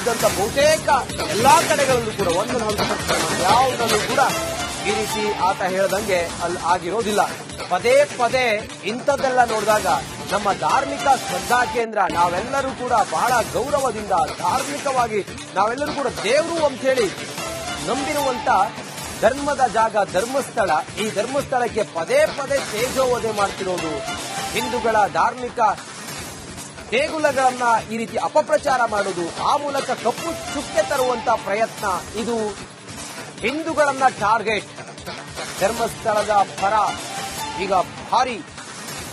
ಇದ್ದಂತ ಬಹುತೇಕ ಎಲ್ಲಾ ಕಡೆಗಳಲ್ಲೂ ಕೂಡ 100% ಯಾವುದಲ್ಲೂ ಕೂಡ ಈ ರೀತಿ ಆತ ಹೇಳದಂಗೆ ಅಲ್ಲಿ ಆಗಿರೋದಿಲ್ಲ. ಪದೇ ಪದೇ ಇಂಥದ್ದೆಲ್ಲ ನೋಡಿದಾಗ ನಮ್ಮ ಧಾರ್ಮಿಕ ಶ್ರದ್ಧಾ ಕೇಂದ್ರ ನಾವೆಲ್ಲರೂ ಕೂಡ ಬಹಳ ಗೌರವದಿಂದ ಧಾರ್ಮಿಕವಾಗಿ ನಾವೆಲ್ಲರೂ ಕೂಡ ದೇವರು ಅಂತ ಹೇಳಿ ನಂಬಿರುವಂತ ಧರ್ಮದ ಜಾಗ ಧರ್ಮಸ್ಥಳ. ಈ ಧರ್ಮಸ್ಥಳಕ್ಕೆ ಪದೇ ಪದೇ ತೇಜೋವಧೆ ಮಾಡ್ತಿರೋದು, ಹಿಂದೂಗಳ ಧಾರ್ಮಿಕ ದೇಗುಲಗಳನ್ನ ಈ ರೀತಿ ಅಪಪ್ರಚಾರ ಮಾಡೋದು, ಆ ಮೂಲಕ ಕಪ್ಪು ಚುಕ್ಕೆ ತರುವಂತ ಪ್ರಯತ್ನ, ಇದು ಹಿಂದೂಗಳನ್ನ ಟಾರ್ಗೆಟ್. ಧರ್ಮಸ್ಥಳದ ಪರ ಈಗ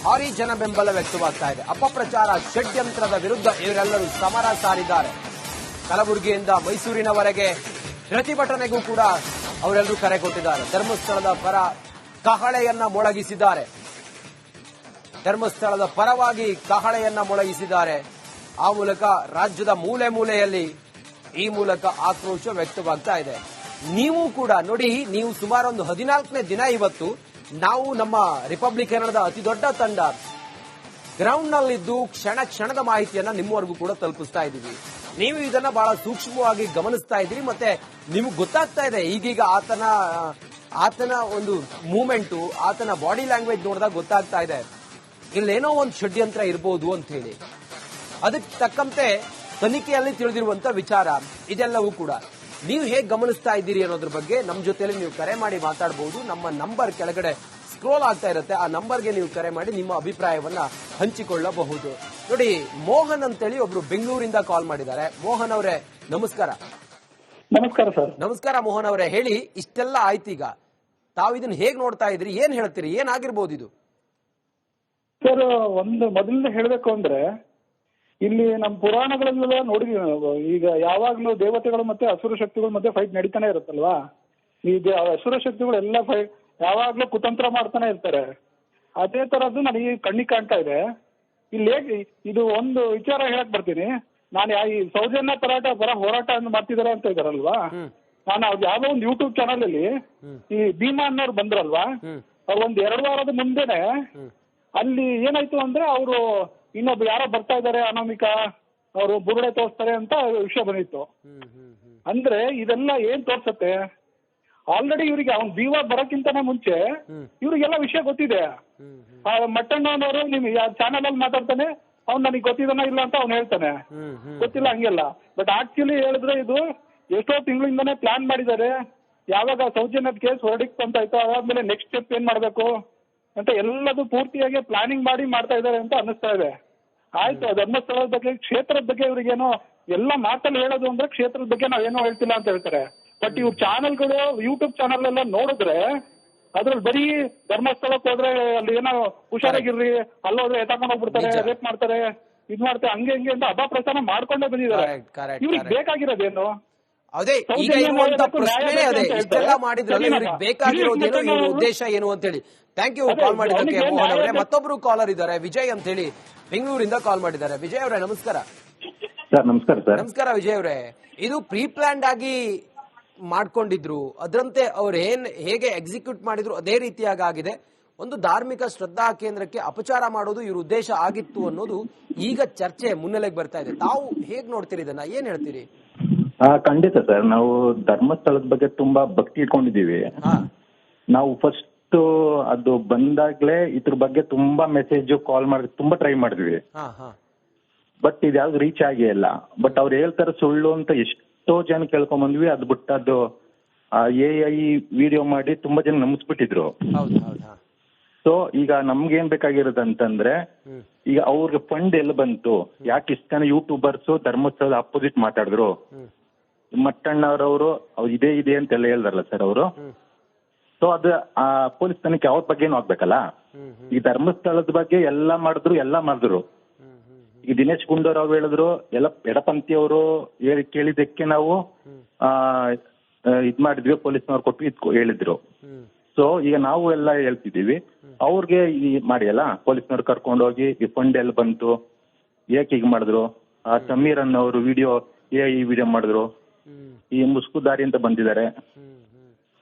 ಭಾರಿ ಜನ ಬೆಂಬಲ ವ್ಯಕ್ತವಾಗ್ತಾ ಇದೆ. ಅಪಪ್ರಚಾರ ಷಡ್ಯಂತ್ರದ ವಿರುದ್ಧ ಇವರೆಲ್ಲರೂ ಸಮರ ಸಾರಿದ್ದಾರೆ. ಕಲಬುರಗಿಯಿಂದ ಮೈಸೂರಿನವರೆಗೆ ಪ್ರತಿಭಟನೆಗೂ ಕೂಡ ಅವರೆಲ್ಲರೂ ಕರೆ ಕೊಟ್ಟಿದ್ದಾರೆ. ಧರ್ಮಸ್ಥಳದ ಪರ ಕಹಳೆಯನ್ನ ಮೊಳಗಿಸಿದ್ದಾರೆ. ಧರ್ಮಸ್ಥಳದ ಪರವಾಗಿ ಕಹಳೆಯನ್ನ ಮೊಳಗಿಸಿದ್ದಾರೆ. ಆ ಮೂಲಕ ರಾಜ್ಯದ ಮೂಲೆ ಮೂಲೆಯಲ್ಲಿ ಈ ಮೂಲಕ ಆಕ್ರೋಶ ವ್ಯಕ್ತವಾಗ್ತಾ ಇದೆ. ನೀವು ಕೂಡ ನೋಡಿ, ನೀವು ಸುಮಾರು ಒಂದು 14ನೇ ದಿನ ಇವತ್ತು ನಾವು ನಮ್ಮ ರಿಪಬ್ಲಿಕ್ ಕನ್ನಡದ ಅತಿ ದೊಡ್ಡ ತಂಡ ಗ್ರೌಂಡ್ ನಲ್ಲಿದ್ದು ಕ್ಷಣ ಕ್ಷಣದ ಮಾಹಿತಿಯನ್ನ ನಿಮ್ಮವರೆಗೂ ಕೂಡ ತಲುಪಿಸ್ತಾ ಇದ್ದೀವಿ. ನೀವು ಇದನ್ನ ಬಹಳ ಸೂಕ್ಷ್ಮವಾಗಿ ಗಮನಿಸ್ತಾ ಇದ್ದೀರಿ. ಮತ್ತೆ ನಿಮಗೆ ಗೊತ್ತಾಗ್ತಾ ಇದೆ ಈಗೀಗ ಆತನ ಒಂದು ಮೂವ್ಮೆಂಟು, ಆತನ ಬಾಡಿ ಲ್ಯಾಂಗ್ವೇಜ್ ನೋಡಿದಾಗ ಗೊತ್ತಾಗ್ತಾ ಇದೆ ಇಲ್ಲೇನೋ ಒಂದು ಷಡ್ಯಂತ್ರ ಇರಬಹುದು ಅಂತ ಹೇಳಿ. ಅದಕ್ಕೆ ತಕ್ಕಂತೆ ತನಿಖೆಯಲ್ಲಿ ತಿಳಿದಿರುವಂತ ವಿಚಾರ ಇದೆಲ್ಲವೂ ಕೂಡ ನೀವು ಹೇಗೆ ಗಮನಿಸ್ತಾ ಇದ್ದೀರಿ ಅನ್ನೋದ್ರ ಬಗ್ಗೆ ನಮ್ಮ ಜೊತೆಯಲ್ಲಿ ನೀವು ಕರೆ ಮಾಡಿ ಮಾತಾಡಬಹುದು. ನಮ್ಮ ನಂಬರ್ ಕೆಳಗಡೆ ಸ್ಕ್ರೋಲ್ ಆಗ್ತಾ ಇರುತ್ತೆ, ಆ ನಂಬರ್ಗೆ ನೀವು ಕರೆ ಮಾಡಿ ನಿಮ್ಮ ಅಭಿಪ್ರಾಯವನ್ನ ಹಂಚಿಕೊಳ್ಳಬಹುದು. ನೋಡಿ, ಮೋಹನ್ ಅಂತೇಳಿ ಒಬ್ರು ಬೆಂಗಳೂರಿಂದ ಕಾಲ್ ಮಾಡಿದ್ದಾರೆ. ಮೋಹನ್ ಅವರೇ ನಮಸ್ಕಾರ. ನಮಸ್ಕಾರ ಸರ್. ನಮಸ್ಕಾರ ಮೋಹನ್ ಅವರೇ, ಹೇಳಿ, ಇಷ್ಟೆಲ್ಲ ಆಯ್ತೀಗ ತಾವು ಇದನ್ನ ಹೇಗ್ ನೋಡ್ತಾ ಇದ್ರಿ, ಏನ್ ಹೇಳ್ತೀರಿ, ಏನಾಗಿರ್ಬೋದು ಇದು? ಸರ್, ಒಂದು ಮೊದಲಿಂದ ಹೇಳಬೇಕು ಅಂದ್ರೆ ಇಲ್ಲಿ ನಮ್ಮ ಪುರಾಣಗಳಲ್ಲೆಲ್ಲ ನೋಡಿದ್ವಿ ನಾವು. ಈಗ ಯಾವಾಗ್ಲೂ ದೇವತೆಗಳು ಮತ್ತೆ ಅಸುರ ಶಕ್ತಿಗಳ ಮಧ್ಯೆ ಫೈಟ್ ನಡೀತಾನೆ ಇರುತ್ತಲ್ವಾ. ಈಗ ಅಸುರ ಶಕ್ತಿಗಳು ಎಲ್ಲ ಫೈಟ್ ಯಾವಾಗ್ಲೂ ಕುತಂತ್ರ ಮಾಡ್ತಾನೆ ಇರ್ತಾರೆ. ಅದೇ ತರದ್ದು ನನಗೆ ಕಣ್ಣಿಗೆ ಕಾಣ್ತಾ ಇದೆ. ಇಲ್ಲಿ ಹೇಗೆ ಇದು ಒಂದು ವಿಚಾರ ಹೇಳಕ್ ಬರ್ತೀನಿ. ನಾನು ಈ ಸೌಜನ್ಯ ಪರ ಹೋರಾಟ ಮಾಡ್ತಿದ್ದಾರೆ ಅಂತ ಇದಾರಲ್ವಾ, ನಾನು ಯಾವ್ದೋ ಒಂದು ಯೂಟ್ಯೂಬ್ ಚಾನಲ್ ಅಲ್ಲಿ ಈ ಭೀಮಾ ಅನ್ನೋರು ಬಂದ್ರಲ್ವಾ, ಅವ್ರು ಒಂದ್ 2 ವಾರದ ಮುಂದೆನೆ ಅಲ್ಲಿ ಏನಾಯ್ತು ಅಂದ್ರೆ ಅವರು ಇನ್ನೊಬ್ಬ ಯಾರೋ ಬರ್ತಾ ಇದಾರೆ ಅನಾಮಿಕಾ, ಅವರು ಬುರುಡೆ ತೋರಿಸ್ತಾರೆ ಅಂತ ವಿಷಯ ಬಂದಿತ್ತು. ಅಂದ್ರೆ ಇದೆಲ್ಲ ಏನ್ ತೋರ್ಸತ್ತೆ, ಆಲ್ರೆಡಿ ಇವ್ರಿಗೆ ಅವ್ನ್ ಭೀಮ ಬರೋಕ್ಕಿಂತಾನೆ ಮುಂಚೆ ಇವ್ರಿಗೆಲ್ಲ ವಿಷಯ ಗೊತ್ತಿದೆ. ಮಟ್ಟಣ್ಣನವರು ನಿಮ್ ಚಾನಲ್ ಅಲ್ಲಿ ಮಾತಾಡ್ತಾನೆ, ಅವ್ನ್ ನನಗೆ ಗೊತ್ತಿದಾನ ಇಲ್ಲ ಅಂತ ಅವ್ನು ಹೇಳ್ತಾನೆ, ಗೊತ್ತಿಲ್ಲ ಹಂಗೆಲ್ಲ. ಬಟ್ ಆಕ್ಚುಲಿ ಹೇಳಿದ್ರೆ ಇದು ಎಷ್ಟೋ ತಿಂಗಳಿಂದಾನೇ ಪ್ಲಾನ್ ಮಾಡಿದ್ದಾರೆ. ಯಾವಾಗ ಸೌಜನ್ಯದ ಕೇಸ್ ಹೊರಡಿಕ್ ಅಂತ ಆಯ್ತು, ಅದಾದ್ಮೇಲೆ ನೆಕ್ಸ್ಟ್ ಸ್ಟೆಪ್ ಏನ್ ಮಾಡ್ಬೇಕು ಅಂತ ಎಲ್ಲದು ಪೂರ್ತಿಯಾಗಿ ಪ್ಲಾನಿಂಗ್ ಮಾಡಿ ಮಾಡ್ತಾ ಇದ್ದಾರೆ ಅಂತ ಅನ್ನಿಸ್ತಾ ಇದೆ. ಆಯ್ತು, ಧರ್ಮಸ್ಥಳದ ಬಗ್ಗೆ ಕ್ಷೇತ್ರದ ಬಗ್ಗೆ ಇವ್ರಿಗೇನೋ ಎಲ್ಲ ಮಾತಲ್ಲಿ ಹೇಳೋದು ಅಂದ್ರೆ ಕ್ಷೇತ್ರದ ಬಗ್ಗೆ ನಾವೇನೋ ಹೇಳ್ತಿಲ್ಲ ಅಂತ ಹೇಳ್ತಾರೆ. ಬಟ್ ಇವ್ರ ಚಾನಲ್ಗಳು ಯೂಟ್ಯೂಬ್ ಚಾನಲ್ ಎಲ್ಲ ನೋಡಿದ್ರೆ ಅದ್ರಲ್ಲಿ ಬರೀ ಧರ್ಮಸ್ಥಳಕ್ಕೆ ಹೋದ್ರೆ ಅಲ್ಲಿ ಏನೋ ಹುಷಾರಾಗಿರ್ರಿ, ಅಲ್ಲೋದ್ರೆ ಎತ್ತಾಕೊಂಡು ಹೋಗ್ಬಿಡ್ತಾರೆ, ರೇಪ್ ಮಾಡ್ತಾರೆ, ಇದ್ ಮಾಡ್ತಾರೆ, ಹಂಗೆ ಹಿಂಗೆ ಅಂತ ಅಪಪ್ರಚಾರ ಮಾಡ್ಕೊಂಡೇ ಬಂದಿದ್ದಾರೆ. ಇವ್ರಿಗೆ ಬೇಕಾಗಿರೋದೇನು? ಅದೇ ಈಗ ಇರುವಂತ ಪ್ರಶ್ನೆ ಅದೇ, ಇಷ್ಟೆಲ್ಲ ಮಾಡಿದ್ರಲ್ಲ ಇವ್ರಿಗೆ ಬೇಕಾಗಿರೋದೇನು, ಇವ್ರ ಉದ್ದೇಶ ಏನು ಅಂತ ಹೇಳಿ. ಥ್ಯಾಂಕ್ ಯು ಕಾಲ್ ಮಾಡಿದ್ದಕ್ಕೆ ಮೋಹನ್ ಅವರೇ. ಮತ್ತೊಬ್ರು ಕಾಲರ್ ಇದ್ದಾರೆ, ವಿಜಯ್ ಅಂತ ಹೇಳಿ ಬೆಂಗಳೂರಿಂದ ಕಾಲ್ ಮಾಡಿದ್ದಾರೆ. ವಿಜಯ್ ಅವರೇ ನಮಸ್ಕಾರ. ಸರ್ ನಮಸ್ಕಾರ. ಸರ್ ನಮಸ್ಕಾರ ವಿಜಯ್ ಅವರೇ. ಇದು ಪ್ರೀ ಪ್ಲಾನ್ಡ್ ಆಗಿ ಮಾಡ್ಕೊಂಡಿದ್ರು, ಅದರಂತೆ ಅವ್ರು ಹೇಗೆ ಎಕ್ಸಿಕ್ಯೂಟ್ ಮಾಡಿದ್ರು ಅದೇ ರೀತಿಯಾಗಿ ಆಗಿದೆ. ಒಂದು ಧಾರ್ಮಿಕ ಶ್ರದ್ಧಾ ಕೇಂದ್ರಕ್ಕೆ ಅಪಚಾರ ಮಾಡೋದು ಇವ್ರ ಉದ್ದೇಶ ಆಗಿತ್ತು ಅನ್ನೋದು ಈಗ ಚರ್ಚೆ ಮುನ್ನೆಲೆಗೆ ಬರ್ತಾ ಇದೆ. ತಾವು ಹೇಗ್ ನೋಡ್ತೀರಿ ಇದನ್ನ, ಏನ್ ಹೇಳ್ತೀರಿ? ಖಂಡಿತ ಸರ್, ನಾವು ಧರ್ಮಸ್ಥಳದ ಬಗ್ಗೆ ತುಂಬಾ ಭಕ್ತಿ ಇಟ್ಕೊಂಡಿದೀವಿ. ನಾವು ಫಸ್ಟ್ ಅದು ಬಂದಾಗ್ಲೇ ಇದ್ರ ಬಗ್ಗೆ ತುಂಬಾ ಮೆಸೇಜ್ ಕಾಲ್ ಮಾಡಿ ತುಂಬಾ ಟ್ರೈ ಮಾಡಿದ್ವಿ. ಬಟ್ ಇದ್ಯಾವ್ದು ರೀಚ್ ಆಗೇ ಇಲ್ಲ. ಬಟ್ ಅವ್ರು ಹೇಳ್ತಾರೆ ಸುಳ್ಳು ಅಂತ ಎಷ್ಟೋ ಜನ ಕೇಳ್ಕೊಂಡ್ ಬಂದ್ವಿ. ಅದು ಬಿಟ್ಟು ಅದು AI ವಿಡಿಯೋ ಮಾಡಿ ತುಂಬಾ ಜನ ನಂಬಿಸ್ಬಿಟ್ಟಿದ್ರು. ಸೊ ಈಗ ನಮ್ಗೇನ್ ಬೇಕಾಗಿರೋದಂತಂದ್ರೆ, ಈಗ ಅವ್ರಿಗೆ ಫಂಡ್ ಎಲ್ಲಿ ಬಂತು, ಯಾಕೆ ಇಷ್ಟ ಜನ ಯೂಟ್ಯೂಬರ್ಸ್ ಧರ್ಮಸ್ಥಳದ ಅಪೋಸಿಟ್ ಮಾತಾಡಿದ್ರು, ಮಟ್ಟಣ್ಣವ್ರವರು ಇದೇ ಇದೆ ಅಂತೆಲ್ಲ ಹೇಳ್ದಾರಲ್ಲ ಸರ್ ಅವರು. ಸೊ ಅದು ಪೊಲೀಸ್ ತನಿಖೆ ಅವ್ರ ಬಗ್ಗೆನೂ ಆಗ್ಬೇಕಲ್ಲ. ಈ ಧರ್ಮಸ್ಥಳದ ಬಗ್ಗೆ ಎಲ್ಲ ಮಾಡಿದ್ರು. ಈಗ ದಿನೇಶ್ ಗುಂಡೂರಾವ್ ಹೇಳಿದ್ರು, ಎಲ್ಲ ಎಡಪಂಥಿ ಅವರು ಕೇಳಿದ್ದಕ್ಕೆ ನಾವು ಇದ್ ಮಾಡಿದ್ವಿ, ಪೊಲೀಸ್ನವ್ರು ಕೊಟ್ಟು ಹೇಳಿದ್ರು. ಸೊ ಈಗ ನಾವು ಎಲ್ಲ ಹೇಳ್ತಿದೀವಿ, ಅವ್ರಿಗೆ ಈ ಮಾಡಿ ಅಲ್ಲ, ಪೊಲೀಸ್ನವ್ರು ಕರ್ಕೊಂಡೋಗಿ ಈ ಫಂಡ್ ಎಲ್ಲಿ ಬಂತು, ಏಕೆ ಈಗ ಮಾಡಿದ್ರು, ಸಮೀರ್ ಅನ್ನೋರು AI ವಿಡಿಯೋ ಮಾಡಿದ್ರು, ಈ ಮುಸ್ಕುದಾರಿ ಅಂತ ಬಂದಿದ್ದಾರೆ,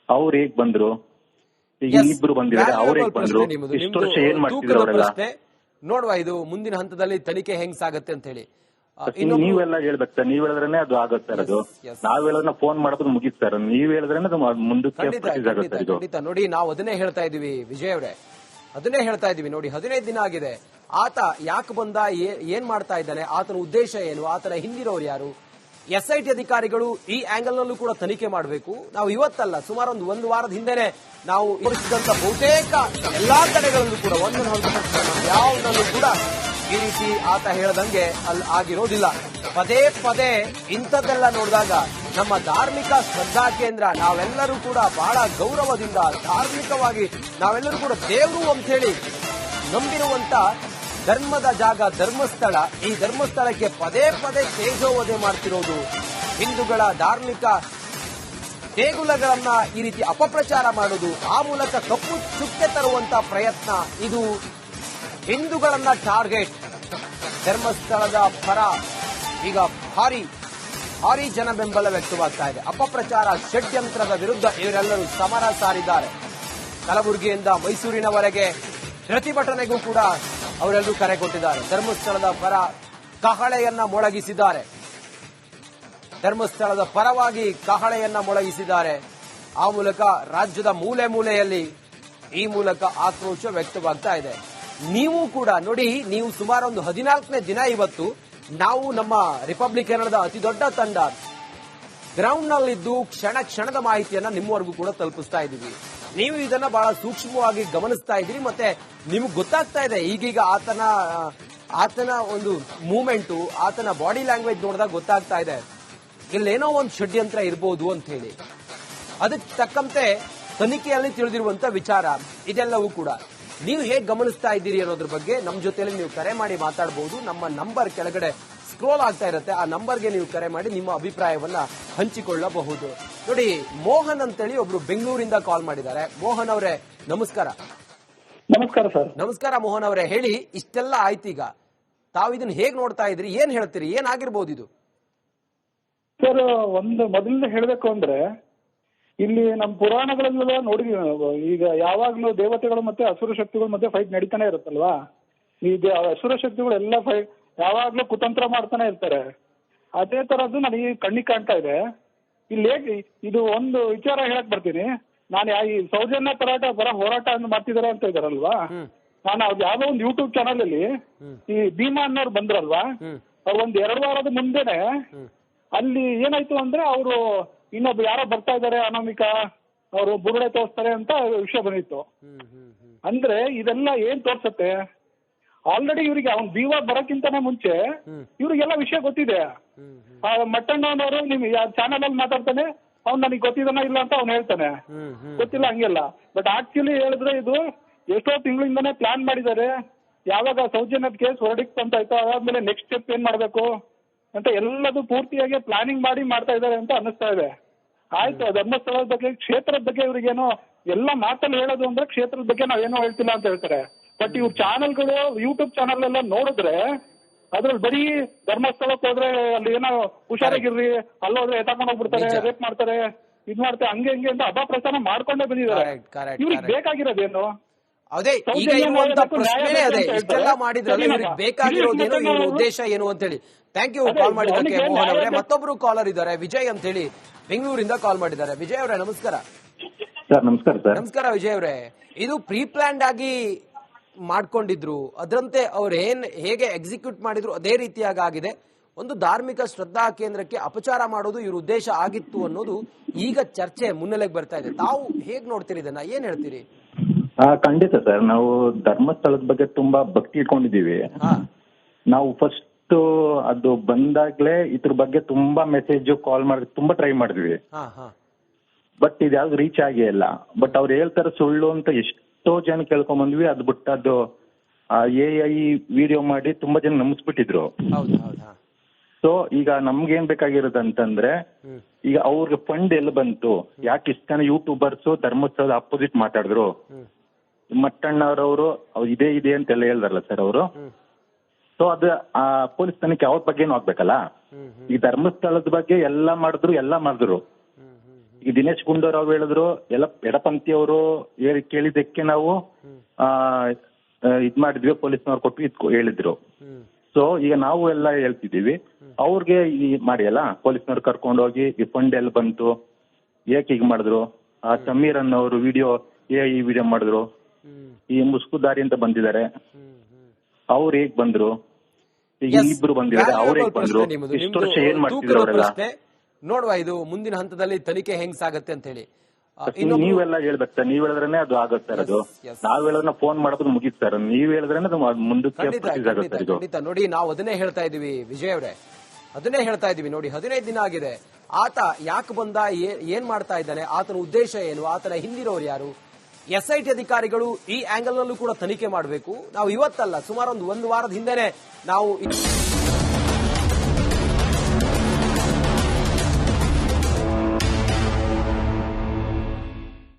ಅವ್ರು ಹೇಗ್ ಬಂದ್ರು, ಈಗ ಇಬ್ರು ಬಂದಿದ್ದಾರೆ, ಅವ್ರು ಹೇಗ್ ಬಂದ್ರು, ಇಷ್ಟು ವರ್ಷ ಏನ್ ಮಾಡ್ತಿದ್ರು ಅವರೆಲ್ಲ ನೋಡುವ. ಇದು ಮುಂದಿನ ಹಂತದಲ್ಲಿ ತನಿಖೆ ಹೆಂಗ್ ಸಾಗತ್ತೆ ಅಂತ ಹೇಳಿ. ನೀವೆಲ್ಲ ಹೇಳ್ಬೇಕು ಸರ್, ನೀವ್ ಹೇಳಿದ್ರೇನೆ ಅದು ಆಗುತ್ತೆ ಸರ್. ಅದು ನಾವ್ ಹೇಳೋದನ್ನ ಫೋನ್ ಮಾಡೋದು ಮುಗಿತ್ ಸರ್, ನೀವ್ ಹೇಳಿದ್ರೇನೆ ಅದು ಮುಂದಕ್ಕೆ ಆಗುತ್ತೆ ಇದು. ಖಂಡಿತ ನೋಡಿ, ನಾವು ಅದನ್ನೇ ಹೇಳ್ತಾ ಇದೀವಿ ವಿಜಯ್ ಅವರೇ, ಅದನ್ನೇ ಹೇಳ್ತಾ ಇದೀವಿ ನೋಡಿ. 15 ದಿನ ಆಗಿದೆ, ಆತ ಯಾಕೆ ಬಂದ, ಏನ್ ಮಾಡ್ತಾ ಇದ್ದಾನೆ, ಆತನ ಉದ್ದೇಶ ಏನು, ಆತನ ಹಿಂದಿರೋರು ಯಾರು, SIT ಅಧಿಕಾರಿಗಳು ಈ ಆಂಗಲ್ ನಲ್ಲೂ ಕೂಡ ತನಿಖೆ ಮಾಡಬೇಕು. ನಾವು ಇವತ್ತಲ್ಲ, ಸುಮಾರು ಒಂದು ವಾರದ ಹಿಂದೆನೆ ನಾವು ತೋರಿಸಿದಂತ ಬಹುತೇಕ ಎಲ್ಲಾ ಕಡೆಗಳಲ್ಲೂ ಕೂಡ ಯಾವ್ದಲ್ಲೂ ಕೂಡ ಈ ರೀತಿ ಆತ ಹೇಳದಂಗೆ ಅಲ್ಲಿ ಆಗಿರೋದಿಲ್ಲ. ಪದೇ ಪದೇ ಇಂಥದ್ದೆಲ್ಲ ನೋಡಿದಾಗ ನಮ್ಮ ಧಾರ್ಮಿಕ ಶ್ರದ್ಧಾ ಕೇಂದ್ರ, ನಾವೆಲ್ಲರೂ ಕೂಡ ಬಹಳ ಗೌರವದಿಂದ ಧಾರ್ಮಿಕವಾಗಿ ನಾವೆಲ್ಲರೂ ಕೂಡ ದೇವರು ಅಂತ ಹೇಳಿ ನಂಬಿರುವಂತ ಧರ್ಮದ ಜಾಗ ಧರ್ಮಸ್ಥಳ, ಈ ಧರ್ಮಸ್ಥಳಕ್ಕೆ ಪದೇ ಪದೇ ತೇಜೋವಧೆ ಮಾಡ್ತಿರೋದು, ಹಿಂದೂಗಳ ಧಾರ್ಮಿಕ ದೇಗುಲಗಳನ್ನ ಈ ರೀತಿ ಅಪಪ್ರಚಾರ ಮಾಡೋದು, ಆ ಮೂಲಕ ಕಪ್ಪು ಚುಕ್ಕೆ ತರುವಂತ ಪ್ರಯತ್ನ, ಇದು ಹಿಂದೂಗಳನ್ನ ಟಾರ್ಗೆಟ್. ಧರ್ಮಸ್ಥಳದ ಪರ ಈಗ ಭಾರಿ ಜನ ಬೆಂಬಲ ವ್ಯಕ್ತವಾಗ್ತಾ ಇದೆ. ಅಪಪ್ರಚಾರ ಷಡ್ಯಂತ್ರದ ವಿರುದ್ಧ ಇವರೆಲ್ಲರೂ ಸಮರ ಸಾರಿದ್ದಾರೆ. ಕಲಬುರಗಿಯಿಂದ ಮೈಸೂರಿನವರೆಗೆ ಪ್ರತಿಭಟನೆಗೂ ಕೂಡ ಅವರೆಲ್ಲರೂ ಕರೆ ಕೊಟ್ಟಿದ್ದಾರೆ. ಧರ್ಮಸ್ಥಳದ ಪರ ಕಹಳೆಯನ್ನ ಮೊಳಗಿಸಿದ್ದಾರೆ, ಧರ್ಮಸ್ಥಳದ ಪರವಾಗಿ ಕಹಳೆಯನ್ನ ಮೊಳಗಿಸಿದ್ದಾರೆ. ಆ ಮೂಲಕ ರಾಜ್ಯದ ಮೂಲೆ ಮೂಲೆಯಲ್ಲಿ ಈ ಮೂಲಕ ಆಕ್ರೋಶ ವ್ಯಕ್ತವಾಗ್ತಾ ಇದೆ. ನೀವು ಕೂಡ ನೋಡಿ, ನೀವು ಸುಮಾರು ಒಂದು 14ನೇ ದಿನ ಇವತ್ತು ನಾವು ನಮ್ಮ ರಿಪಬ್ಲಿಕ್ ಕನ್ನಡದ ಅತಿ ದೊಡ್ಡ ತಂಡ ಗ್ರೌಂಡ್ ನಲ್ಲಿದ್ದು ಕ್ಷಣ ಕ್ಷಣದ ಮಾಹಿತಿಯನ್ನ ನಿಮ್ಮವರೆಗೂ ಕೂಡ ತಲುಪಿಸ್ತಾ ಇದ್ದೀವಿ. ನೀವು ಇದನ್ನ ಬಹಳ ಸೂಕ್ಷ್ಮವಾಗಿ ಗಮನಿಸ್ತಾ ಇದ್ದೀರಿ, ಮತ್ತೆ ನಿಮಗೆ ಗೊತ್ತಾಗ್ತಾ ಇದೆ ಈಗೀಗ ಆತನ ಒಂದು ಮೂವ್ಮೆಂಟು, ಆತನ ಬಾಡಿ ಲ್ಯಾಂಗ್ವೇಜ್ ನೋಡಿದಾಗ ಗೊತ್ತಾಗ್ತಾ ಇದೆ ಇಲ್ಲೇನೋ ಒಂದು ಷಡ್ಯಂತ್ರ ಇರಬಹುದು ಅಂತ ಹೇಳಿ. ಅದಕ್ಕೆ ತಕ್ಕಂತೆ ತನಿಖೆಯಲ್ಲಿ ತಿಳಿದಿರುವಂತ ವಿಚಾರ ಇದೆಲ್ಲವೂ ಕೂಡ ನೀವು ಹೇಗೆ ಗಮನಿಸ್ತಾ ಇದ್ದೀರಿ ಅನ್ನೋದ್ರ ಬಗ್ಗೆ ನಮ್ಮ ಜೊತೆಯಲ್ಲಿ ನೀವು ಕರೆ ಮಾಡಿ ಮಾತಾಡಬಹುದು. ನಮ್ಮ ನಂಬರ್ ಕೆಳಗಡೆ ಸ್ಕ್ರೋಲ್ ಆಗ್ತಾ ಇರುತ್ತೆ, ಆ ನಂಬರ್ಗೆ ನೀವು ಕರೆ ಮಾಡಿ ನಿಮ್ಮ ಅಭಿಪ್ರಾಯವನ್ನ ಹಂಚಿಕೊಳ್ಳಬಹುದು. ನೋಡಿ, ಮೋಹನ್ ಅಂತೇಳಿ ಒಬ್ರು ಬೆಂಗಳೂರಿಂದ ಕಾಲ್ ಮಾಡಿದ್ದಾರೆ. ಮೋಹನ್ ಅವರೇ ನಮಸ್ಕಾರ. ನಮಸ್ಕಾರ ಸರ್. ನಮಸ್ಕಾರ ಮೋಹನ್ ಅವರೇ, ಹೇಳಿ, ಇಷ್ಟೆಲ್ಲ ಆಯ್ತೀಗ, ತಾವು ಇದನ್ನ ಹೇಗ್ ನೋಡ್ತಾ ಇದ್ರಿ, ಏನ್ ಹೇಳ್ತೀರಿ, ಏನಾಗಿರ್ಬೋದು ಇದು? ಸರ್, ಒಂದು ಮೊದಲಿಂದ ಹೇಳಬೇಕು ಅಂದ್ರೆ, ಇಲ್ಲಿ ನಮ್ಮ ಪುರಾಣಗಳೆಲ್ಲ ನೋಡಿ, ಈಗ ಯಾವಾಗ್ಲೂ ದೇವತೆಗಳು ಮತ್ತೆ ಅಸುರ ಶಕ್ತಿಗಳು ಮತ್ತೆ ಫೈಟ್ ನಡೀತಾನೆ ಇರುತ್ತಲ್ವಾ. ಈಗ ಅಸುರ ಶಕ್ತಿಗಳು ಎಲ್ಲ ಫೈಟ್ ಯಾವಾಗ್ಲೂ ಕುತಂತ್ರ ಮಾಡ್ತಾನೆ ಇರ್ತಾರೆ. ಅದೇ ತರದ್ದು ನನಗೆ ಕಣ್ಣಿಗೆ ಕಾಣ್ತಾ ಇದೆ. ಇಲ್ಲಿ ಹೇಗೆ ಇದು ಒಂದು ವಿಚಾರ ಹೇಳಕ್ ಬರ್ತೀನಿ. ನಾನು ಈ ಸೌಜನ್ಯ ಪರ ಹೋರಾಟ ಮಾಡ್ತಿದ್ದಾರೆ ಅಂತ ಇದಾರಲ್ವಾ, ನಾನು ಯಾವ್ದೋ ಒಂದು ಯೂಟ್ಯೂಬ್ ಚಾನಲ್ ಅಲ್ಲಿ ಈ ಭೀಮಾ ಅನ್ನೋರು ಬಂದ್ರಲ್ವಾ, ಅವ್ರು ಒಂದ್ 2 ವಾರದ ಮುಂದೆನೆ ಅಲ್ಲಿ ಏನಾಯ್ತು ಅಂದ್ರೆ, ಅವರು ಇನ್ನೊಬ್ಬ ಯಾರೋ ಬರ್ತಾ ಇದಾರೆ ಅನಾಮಿಕಾ, ಅವರು ಬುರುಡೆ ತೋರಿಸ್ತಾರೆ ಅಂತ ವಿಷಯ ಬಂದಿತ್ತು. ಅಂದ್ರೆ ಇದೆಲ್ಲ ಏನ್ ತೋರ್ಸತ್ತೆ, ಆಲ್ರೆಡಿ ಇವ್ರಿಗೆ ಅವ್ನ್ ಬೀವ ಬರಕ್ಕಿಂತಾನೆ ಮುಂಚೆ ಇವ್ರಿಗೆಲ್ಲ ವಿಷಯ ಗೊತ್ತಿದೆ. ಮಟ್ಟಣ್ಣನವರು ನಿಮ್ ಚಾನಲ್ ಅಲ್ಲಿ ಮಾತಾಡ್ತಾನೆ, ಅವ್ನ್ ನನಗೆ ಗೊತ್ತಿದಾನ ಇಲ್ಲ ಅಂತ ಅವ್ನು ಹೇಳ್ತಾನೆ, ಗೊತ್ತಿಲ್ಲ ಹಂಗೆಲ್ಲ. ಬಟ್ ಆಕ್ಚುಲಿ ಹೇಳಿದ್ರೆ ಇದು ಎಷ್ಟೋ ತಿಂಗಳಿಂದಾನೇ ಪ್ಲಾನ್ ಮಾಡಿದ್ದಾರೆ. ಯಾವಾಗ ಸೌಜನ್ಯದ ಕೇಸ್ ಹೊರಡಿಕ್ ಅಂತ ಆಯ್ತು, ಅದಾದ್ಮೇಲೆ ನೆಕ್ಸ್ಟ್ ಸ್ಟೆಪ್ ಏನ್ ಮಾಡ್ಬೇಕು ಅಂತ ಎಲ್ಲದು ಪೂರ್ತಿಯಾಗಿ ಪ್ಲಾನಿಂಗ್ ಮಾಡಿ ಮಾಡ್ತಾ ಇದ್ದಾರೆ ಅಂತ ಅನ್ನಿಸ್ತಾ ಇದೆ. ಆಯ್ತು, ಧರ್ಮಸ್ಥಳದ ಬಗ್ಗೆ, ಕ್ಷೇತ್ರದ ಬಗ್ಗೆ ಇವ್ರಿಗೇನೋ ಎಲ್ಲ ಮಾತಲ್ಲಿ ಹೇಳೋದು ಅಂದ್ರೆ ಕ್ಷೇತ್ರದ ಬಗ್ಗೆ ನಾವೇನೋ ಹೇಳ್ತಿಲ್ಲ ಅಂತ ಹೇಳ್ತಾರೆ. ಬಟ್ ಇವ್ರ ಚಾನಲ್ಗಳು, ಯೂಟ್ಯೂಬ್ ಚಾನಲ್ ಎಲ್ಲ ನೋಡಿದ್ರೆ ಅದ್ರಲ್ಲಿ ಬರೀ ಧರ್ಮಸ್ಥಳಕ್ಕೆ ಹೋದ್ರೆ ಅಲ್ಲಿ ಏನೋ ಹುಷಾರಾಗಿರ್ರಿ, ಅಲ್ಲೋದ್ರೆ ಎತ್ತಾಕೊಂಡು ಹೋಗ್ಬಿಡ್ತಾರೆ, ರೇಪ್ ಮಾಡ್ತಾರೆ, ಇದ್ ಮಾಡ್ತಾರೆ, ಹಂಗೆ ಅಂತ ಅಪಪ್ರಚಾರ ಮಾಡ್ಕೊಂಡೇ ಬಂದಿದ್ದಾರೆ. ಇವ್ರಿಗೆ ಬೇಕಾಗಿರೋದೇನು? ಅದೇ ಈಗ ಇರುವಂತ ಪ್ರಶ್ನೆ ಅದೇ, ಇಷ್ಟೆಲ್ಲ ಮಾಡಿದ್ರಲ್ಲ, ಇವ್ರಿಗೆ ಬೇಕಾಗಿರೋದೇನು, ಇವ್ರ ಉದ್ದೇಶ ಏನು ಅಂತ ಹೇಳಿ. ಥ್ಯಾಂಕ್ ಯು ಕಾಲ್ ಮಾಡಿದ್ದಕ್ಕೆ ಮೋಹನ್ ಅವರೇ. ಮತ್ತೊಬ್ರು ಕಾಲರ್ ಇದ್ದಾರೆ, ವಿಜಯ್ ಅಂತ ಹೇಳಿ ಬೆಂಗಳೂರಿಂದ ಕಾಲ್ ಮಾಡಿದ್ದಾರೆ. ವಿಜಯ್ ಅವರೇ ನಮಸ್ಕಾರ. ನಮಸ್ಕಾರ ಸರ್. ನಮಸ್ಕಾರ ವಿಜಯ್ ಅವರೇ. ಇದು ಪ್ರೀ ಪ್ಲಾನ್ಡ್ ಆಗಿ ಮಾಡ್ಕೊಂಡಿದ್ರು, ಅದರಂತೆ ಅವ್ರು ಹೇಗೆ ಎಕ್ಸಿಕ್ಯೂಟ್ ಮಾಡಿದ್ರು ಅದೇ ರೀತಿಯಾಗಿ ಆಗಿದೆ. ಒಂದು ಧಾರ್ಮಿಕ ಶ್ರದ್ಧಾ ಕೇಂದ್ರಕ್ಕೆ ಅಪಚಾರ ಮಾಡೋದು ಇವ್ರ ಉದ್ದೇಶ ಆಗಿತ್ತು ಅನ್ನೋದು ಈಗ ಚರ್ಚೆ ಮುನ್ನೆಲೆಗೆ ಬರ್ತಾ ಇದೆ. ತಾವು ಹೇಗ್ ನೋಡ್ತೀರಿ ಇದನ್ನ, ಏನ್ ಹೇಳ್ತೀರಿ? ಖಂಡಿತ ಸರ್, ನಾವು ಧರ್ಮಸ್ಥಳದ ಬಗ್ಗೆ ತುಂಬಾ ಭಕ್ತಿ ಇಟ್ಕೊಂಡಿದೀವಿ. ನಾವು ಫಸ್ಟ್ ಅದು ಬಂದಾಗ್ಲೇ ಇದ್ರ ಬಗ್ಗೆ ತುಂಬಾ ಮೆಸೇಜ್ ಕಾಲ್ ಮಾಡಿ ತುಂಬಾ ಟ್ರೈ ಮಾಡಿದ್ವಿ. ಬಟ್ ಇದ್ಯಾವ್ದು ರೀಚ್ ಆಗೇ ಇಲ್ಲ. ಬಟ್ ಅವ್ರು ಹೇಳ್ತಾರೆ ಸುಳ್ಳು ಅಂತ ಎಷ್ಟೋ ಜನ ಕೇಳ್ಕೊಂಡ್ ಬಂದ್ವಿ. ಅದು ಬಿಟ್ಟು ಅದು AI ವಿಡಿಯೋ ಮಾಡಿ ತುಂಬಾ ಜನ ನಂಬಿಸ್ಬಿಟ್ಟಿದ್ರು. ಸೊ ಈಗ ನಮ್ಗೇನ್ ಬೇಕಾಗಿರೋದಂತಂದ್ರೆ, ಈಗ ಅವ್ರಿಗೆ ಫಂಡ್ ಎಲ್ಲಿ ಬಂತು, ಯಾಕೆ ಇಷ್ಟ ಜನ ಯೂಟ್ಯೂಬರ್ಸ್ ಧರ್ಮಸ್ಥಳದ ಅಪೋಸಿಟ್ ಮಾತಾಡಿದ್ರು, ಮಟ್ಟಣ್ಣವ್ರವರು ಇದೇ ಇದೆ ಅಂತೆಲ್ಲ ಹೇಳ್ದಾರಲ್ಲ ಸರ್ ಅವರು. ಸೊ ಅದು ಪೊಲೀಸ್ ತನಿಖೆ ಅವ್ರ ಬಗ್ಗೆನೂ ಆಗ್ಬೇಕಲ್ಲ. ಈ ಧರ್ಮಸ್ಥಳದ ಬಗ್ಗೆ ಎಲ್ಲ ಮಾಡಿದ್ರು. ಈಗ ದಿನೇಶ್ ಗುಂಡೂರಾವ್ ಹೇಳಿದ್ರು, ಎಲ್ಲ ಎಡಪಂಥಿ ಅವರು ಕೇಳಿದ್ದಕ್ಕೆ ನಾವು ಇದ್ ಮಾಡಿದ್ವಿ, ಪೊಲೀಸ್ನವ್ರು ಕೊಟ್ಟು ಹೇಳಿದ್ರು. ಸೊ ಈಗ ನಾವು ಎಲ್ಲ ಹೇಳ್ತಿದೀವಿ, ಅವ್ರಿಗೆ ಈ ಮಾಡಿಯಲ್ಲ ಪೊಲೀಸ್ನವ್ರು ಕರ್ಕೊಂಡು ಹೋಗಿ ಈ ಫಂಡ್ ಎಲ್ಲಿ ಬಂತು, ಏಕೆ ಹೀಗೆ ಮಾಡಿದ್ರು, ಆ ಸಮೀರ್ ಅನ್ನೋರು ವಿಡಿಯೋ ಈ ವಿಡಿಯೋ ಮಾಡಿದ್ರು, ಈ ಮುಸ್ಕುದಾರಿ ಅಂತ ಬಂದಿದ್ದಾರೆ, ಅವ್ರು ಹೇಗ್ ಬಂದ್ರು, ಈಗ ಇಬ್ರು ಬಂದಿದ್ದಾರೆ, ಅವ್ರು ಹೇಗ್ ಬಂದ್ರು, ಇಷ್ಟು ವರ್ಷ ಏನ್ ಮಾಡ್ತಿದ್ರು ಅವರೆಲ್ಲ ನೋಡುವ. ಇದು ಮುಂದಿನ ಹಂತದಲ್ಲಿ ತನಿಖೆ ಹೆಂಗ್ ಸಾಗತ್ತೆ ಅಂತ ಹೇಳಿ ನೀವೆಲ್ಲ ಹೇಳ್ಬೇಕು ಸರ್. ನೀವ್ ಹೇಳಿದ್ರೇನೆ ಅದು ಆಗತ್ತೆ ಸರ್. ಅದು ನಾವ್ ಹೇಳೋದನ್ನ ಫೋನ್ ಮಾಡೋದು ಮುಗಿತ್ ಸರ್. ನೀವ್ ಹೇಳಿದ್ರೇನೆ ಅದು ಮುಂದಕ್ಕೆ ಪ್ರೊಸೀಜ್ ಆಗುತ್ತೆ ಸರ್. ಇದು ಖಂಡಿತ ನೋಡಿ, ನಾವು ಅದನ್ನೇ ಹೇಳ್ತಾ ಇದೀವಿ ವಿಜಯ್ ಅವರೇ, ಅದನ್ನೇ ಹೇಳ್ತಾ ಇದೀವಿ. ನೋಡಿ 15 ದಿನ ಆಗಿದೆ, ಆತ ಯಾಕೆ ಬಂದ, ಏನ್ ಮಾಡ್ತಾ ಇದ್ದಾನೆ, ಆತನ ಉದ್ದೇಶ ಏನು, ಆತನ ಹಿಂದಿರೋರು ಯಾರು, SIT ಅಧಿಕಾರಿಗಳು ಈ ಆಂಗಲ್ ನಲ್ಲೂ ಕೂಡ ತನಿಖೆ ಮಾಡಬೇಕು. ನಾವು ಇವತ್ತಲ್ಲ, ಸುಮಾರು ಒಂದು ವಾರದ ಹಿಂದೆನೆ ನಾವು